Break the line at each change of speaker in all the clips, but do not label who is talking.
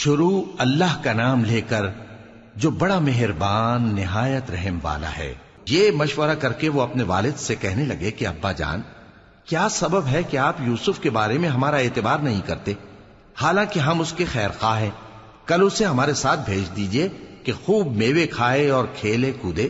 شروع اللہ کا نام لے کر جو بڑا مہربان نہایت رحم والا ہے۔ یہ مشورہ کر کے وہ اپنے والد سے کہنے لگے کہ ابا جان، کیا سبب ہے کہ آپ یوسف کے بارے میں ہمارا اعتبار نہیں کرتے؟ حالانکہ ہم اس کے خیر خواہ ہیں۔ کل اسے ہمارے ساتھ بھیج دیجئے کہ خوب میوے کھائے اور کھیلے کودے،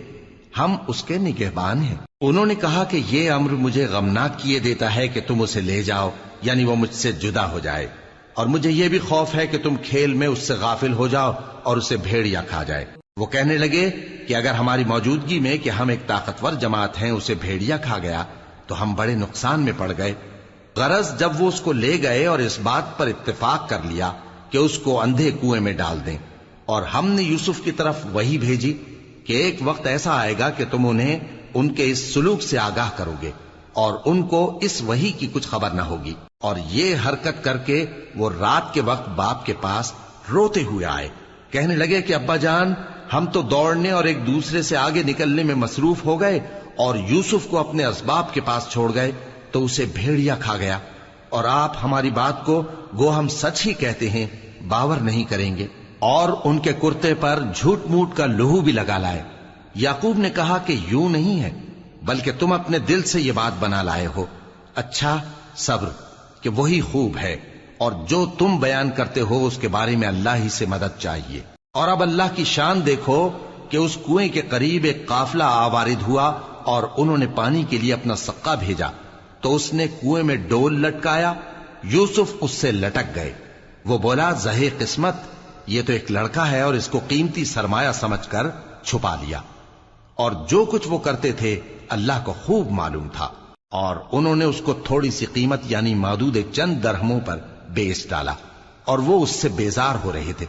ہم اس کے نگہبان ہیں۔ انہوں نے کہا کہ یہ امر مجھے غمناک کیے دیتا ہے کہ تم اسے لے جاؤ، یعنی وہ مجھ سے جدا ہو جائے، اور مجھے یہ بھی خوف ہے کہ تم کھیل میں اس سے غافل ہو جاؤ اور اسے بھیڑیا کھا جائے۔ وہ کہنے لگے کہ اگر ہماری موجودگی میں کہ ہم ایک طاقتور جماعت ہیں اسے بھیڑیا کھا گیا تو ہم بڑے نقصان میں پڑ گئے۔ غرض جب وہ اس کو لے گئے اور اس بات پر اتفاق کر لیا کہ اس کو اندھے کنویں میں ڈال دیں، اور ہم نے یوسف کی طرف وحی بھیجی کہ ایک وقت ایسا آئے گا کہ تم انہیں ان کے اس سلوک سے آگاہ کرو گے اور ان کو اس وحی کی کچھ خبر نہ ہوگی۔ اور یہ حرکت کر کے وہ رات کے وقت باپ کے پاس روتے ہوئے آئے، کہنے لگے کہ ابا جان، ہم تو دوڑنے اور ایک دوسرے سے آگے نکلنے میں مصروف ہو گئے اور یوسف کو اپنے اسباب کے پاس چھوڑ گئے تو اسے بھیڑیا کھا گیا، اور آپ ہماری بات کو گو ہم سچ ہی کہتے ہیں باور نہیں کریں گے۔ اور ان کے کرتے پر جھوٹ موٹ کا لہو بھی لگا لائے۔ یعقوب نے کہا کہ یوں نہیں ہے، بلکہ تم اپنے دل سے یہ بات بنا لائے ہو۔ اچھا، صبر کہ وہی خوب ہے، اور جو تم بیان کرتے ہو اس کے بارے میں اللہ ہی سے مدد چاہیے۔ اور اب اللہ کی شان دیکھو کہ اس کنویں کے قریب ایک قافلہ آوارد ہوا اور انہوں نے پانی کے لیے اپنا سقا بھیجا تو اس نے کنویں میں ڈول لٹکایا، یوسف اس سے لٹک گئے۔ وہ بولا، زہے قسمت، یہ تو ایک لڑکا ہے، اور اس کو قیمتی سرمایہ سمجھ کر چھپا لیا۔ اور جو کچھ وہ کرتے تھے اللہ کو خوب معلوم تھا، اور انہوں نے اس کو تھوڑی سی قیمت یعنی معدود چند درہموں پر بیچ ڈالا، اور وہ اس سے بیزار ہو رہے تھے۔